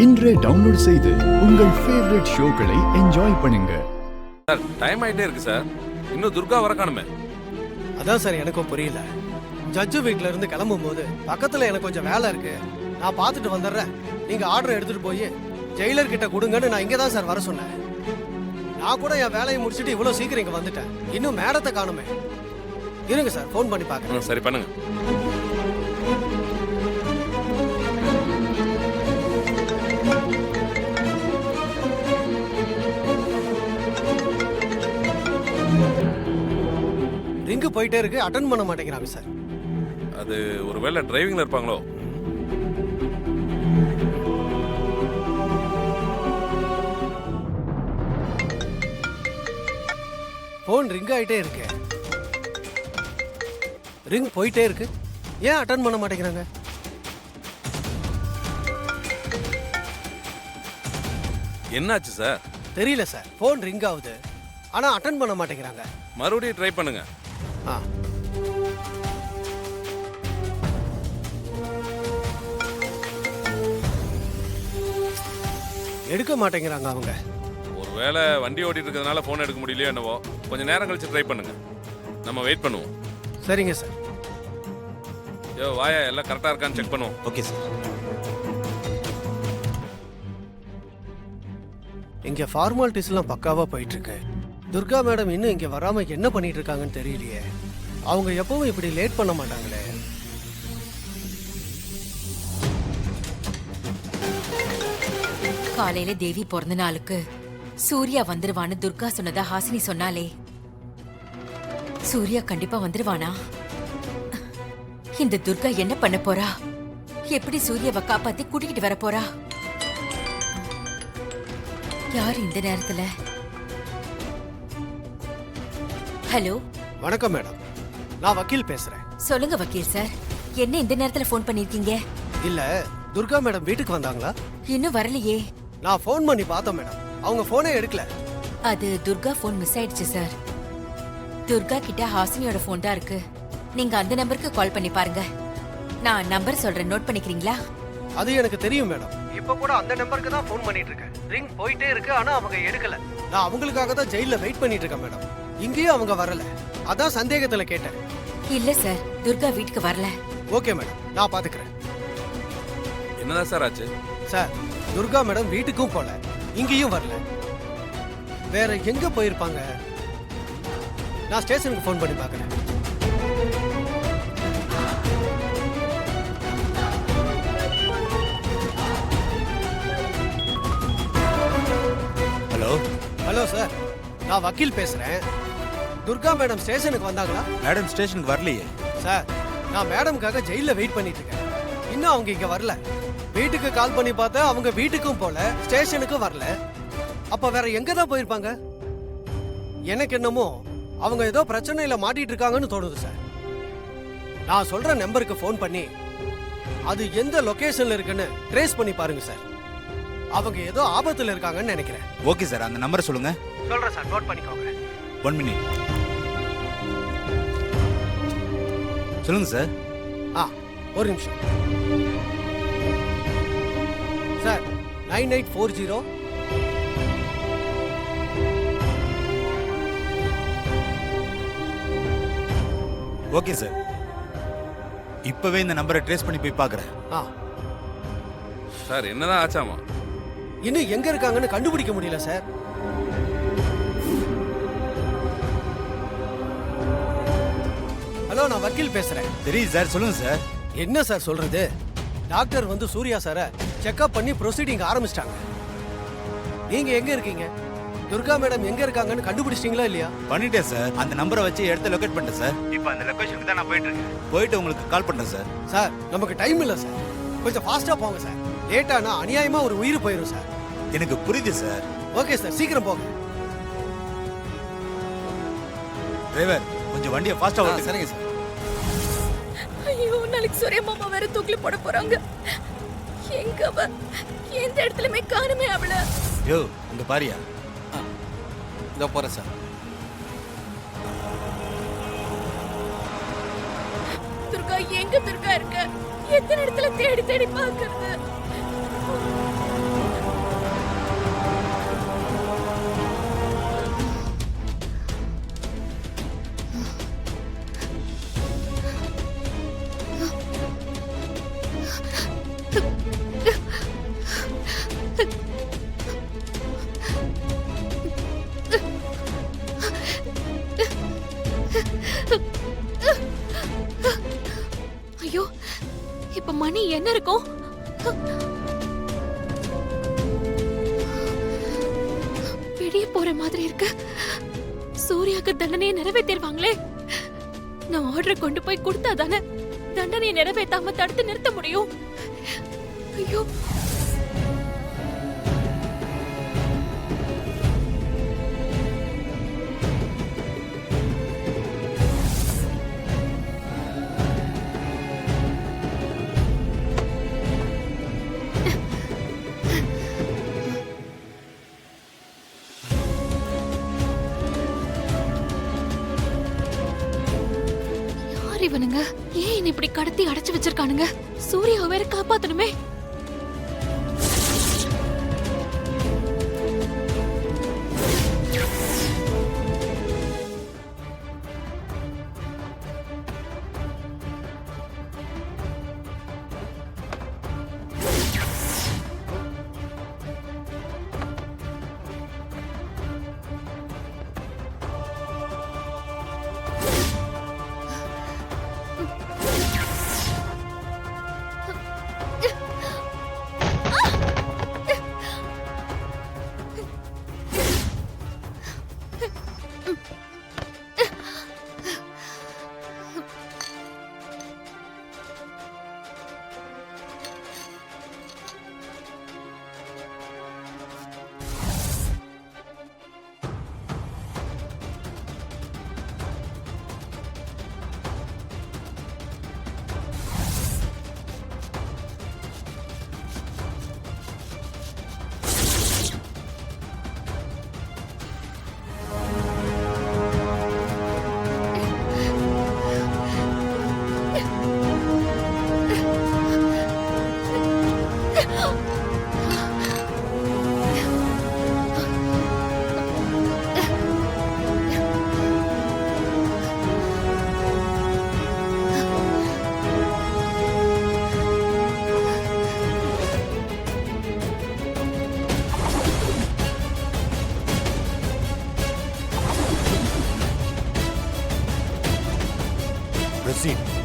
இன்றே டவுன்லோட் செய்து உங்கள் ஃபேவரட் ஷோக்களை என்ஜாய் பண்ணுங்க. சார் டைம் ஆயிட்டே இருக்கு சார், இன்னும் துர்கா வர காணுமே. அதான் சார் எனக்கும் புரியல. ஜட்ஜு வீட்ல இருந்து கிளம்பும் போது பக்கத்துல எனக்கு கொஞ்சம் வேலை இருக்கு, நான் பார்த்துட்டு வந்துடுறேன், நீங்க ஆர்டர் எடுத்துட்டு போய் ஜெயிலர் கிட்ட கொடுங்கன்னு நான் இங்க தான் சார் வர சொன்னேன். நான் கூட என் வேலையை முடிச்சுட்டு இவ்வளவு சீக்கிரம் இங்க வந்துட்டேன், இன்னும் மேடத்தை காணுமே. இருங்க சார், ஃபோன் பண்ணி பார்க்கறேன். சரி பண்ணுங்க. ரிங்கு போயிட்டே இருக்கு, அட்டெண்ட் பண்ண மாட்டேங்கிறாங்க சார். அது ஒருவேளை டிரைவிங்ல இருப்பாங்களோ? போன் ரிங் ஆயிட்டே இருக்கு, ரிங் போயிட்டே இருக்கு, ஏன் அட்டெண்ட் பண்ண மாட்டேங்கிறாங்க? என்னாச்சு சார்? தெரியல சார், போன் ரிங் ஆகுது ஆனா அட்டெண்ட் பண்ண மாட்டேங்கிறாங்க. மறுபடியும் ட்ரை பண்ணுங்க. எடுக்க மாட்டேங்கிறாங்க அவங்க. ஒருவேளை வண்டி ஓட்டிட்டு இருக்கிறதுனால போன் எடுக்க முடியலையோ என்னவோ. கொஞ்சம் நேரம் கழிச்சு ட்ரை பண்ணுங்க, நம்ம வெயிட் பண்ணுவோம். சரிங்க சார். யோ வாயா, எல்லாம் கரெக்டா இருக்கான்னு செக் பண்ணுவோம். Okay sir. இங்க ஃபார்மாலிட்டிஸ் எல்லாம் பக்காவா போயிட்டு இருக்கு. துர்கா மேடம் இன்னும் இங்க வராம என்ன பண்ணிட்டு இருக்காங்கன்னு தெரியலையே. அவங்க எப்பவும் இப்படி லேட் பண்ண மாட்டாங்களே. காலையில தேவி பிறந்த நாளுக்கு சூர்யா வந்துருவான்னு துர்கா சொன்னதா ஹாசினி சொன்னாலே. சூர்யா கண்டிப்பா வந்துருவானா? இந்த துர்கா என்ன பண்ண போறா? எப்படி சூர்யாவை காப்பாத்தி கூட்டிக்கிட்டு வர போறா? யார் இந்த நேரத்துல? ஹலோ, வணக்கம் மேடம், நான் வக்கீல் பேசுறேன். சொல்லுங்க வக்கீல் சார், என்ன இந்த நேரத்துல போன் பண்ணிருக்கீங்க? இல்ல, துர்கா மேடம் வீட்டுக்கு வந்தாங்களா? இன்னும் வரலையே. நான் போன் பண்ணி பார்த்தேன் மேடம், அவங்க போனே எடுக்கல. அது துர்கா போன் மிஸ் ஆயிடுச்சு சார். துர்கா கிட்ட ஹாசினியோட போன் தான் இருக்கு. நீங்க அந்த நம்பருக்கு கால் பண்ணி பாருங்க. நான் நம்பர் சொல்றேன், நோட் பண்ணிக்கிறீங்களா? அது எனக்கு தெரியும் மேடம், இப்ப கூட அந்த நம்பருக்கு தான் போன் பண்ணிட்டு இருக்கேன். ரிங் போயிட்டே இருக்கு ஆனா அவங்க எடுக்கல. நான் அவங்களுக்காக தான் ஜெயில வெயிட் பண்ணிட்டு இருக்கேன் மேடம். இங்கேயும் அவங்க வரல, அதான் சந்தேகத்துல கேட்டேன். இல்ல சார், துர்கா வீட்டுக்கு வரல. ஓகே மேடம், நான் பாத்துக்கிறேன். என்னதான் சார் ஆச்சு? சார், துர்கா மேடம் வீட்டுக்கும் போல, இங்கேயும் வரல. வேற எங்க போயிருப்பாங்க? நான் ஸ்டேஷனுக்கு போன் பண்ணி பார்க்கறேன். ஹலோ. ஹலோ சார், நான் வக்கீல் பேசுறேன். துர்கா மேடம் ஸ்டேஷனுக்கு வந்தாங்களா? மேடம் ஸ்டேஷனுக்கு வரலையே. சார், நான் மேடம்காக ஜெயில வெயிட் பண்ணிட்டு இருக்கேன், இன்னும் அவங்க இங்க வரல. வீட்டுக்கு கால் பண்ணி பார்த்தா அவங்க வீட்டுக்கும் போல, ஸ்டேஷனுக்கும் வரல. அப்ப வேற எங்க தான் போயிருப்பாங்க? எனக்கு என்னமோ அவங்க ஏதோ பிரச்சனையில மாட்டிட்டு இருக்காங்கன்னு தோணுது சார். நான் சொல்ற நம்பருக்கு ஃபோன் பண்ணி அது எந்த லொகேஷன்ல இருக்குன்னு ட்ரேஸ் பண்ணி பாருங்க சார். அவங்க ஏதோ ஆபத்துல இருக்காங்கன்னு நினைக்கிறேன். ஓகே சார், அந்த நம்பரை சொல்லுங்க. சொல்றேன் சார், நோட் பண்ணிக்கோங்க. 1 minute. சொல்லுங்க சார். ஒரு நிமிஷம் சார். 9840. ஓகே சார், இப்பவே இந்த நம்பரை ட்ரேஸ் பண்ணி போய் பார்க்கறேன். சார் என்னதான் ஆச்சாமா? இன்னும் எங்க இருக்காங்கன்னு கண்டுபிடிக்க முடியல சார். ஹலோ, நான் வக்கீல் பேசுறேன். தெரியுது சார், சொல்லுங்க சார். என்ன சார் சொல்றது? டாக்டர் வந்து சூர்யா சாரை செக்அப் பண்ணி ப்ரொசீடிங் ஆரம்பிச்சிட்டாங்க. நீங்க எங்க இருக்கீங்க? துர்கா மேடம் எங்க இருக்காங்கன்னு கண்டுபிடிச்சிட்டீங்களா இல்லையா? பண்ணிட்டேன் சார், அந்த நம்பரை வச்சு இடத்த லொகேட் பண்ணிட்டேன் சார். இப்போ அந்த லொகேஷனுக்கு தான் நான் போயிட்டு இருக்கேன். போயிட்டு உங்களுக்கு கால் பண்றேன் சார். சார், நமக்கு டைம் இல்ல சார், கொஞ்சம் ஃபாஸ்டா போங்க சார். லேட்டானா அநியாயமா ஒரு உயிர் போயிடும் சார். எனக்கு புரியுது சார். ஓகே சார், சீக்கிரம் போங்க. டிரைவர், கொஞ்சம் வண்டியை ஃபாஸ்டா ஓட்டுங்க. சரிங்க சார். ஐயோ, நாளைக்கு சூர்யா மாமா வேற தூக்கில போட போறாங்க. எங்க அவ? எந்த இடத்துலயுமே காணுமே அவள. யோ, இங்க பாரியா. இதோ போறேன் சார். துர்கா எங்க துர்கா இருக்க? எத்தனை இடத்துல தேடி தேடி பார்க்கறது? போற மாதிரி இருக்கு. சூர்யாக்கு தண்டனையை நிறைவேற்றிடுவாங்களே. நான் ஆர்டர் கொண்டு போய் கொடுத்தா தானே தண்டனையை நிறைவேற்றாம தடுத்து நிறுத்த முடியும். ஐயோ, யார் இவனுங்க? ஏன் என்னை இப்படி கடத்தி அடைச்சு வச்சிருக்கானுங்க? சூர்யாவை வேற காப்பாத்தணுமே. Proceed.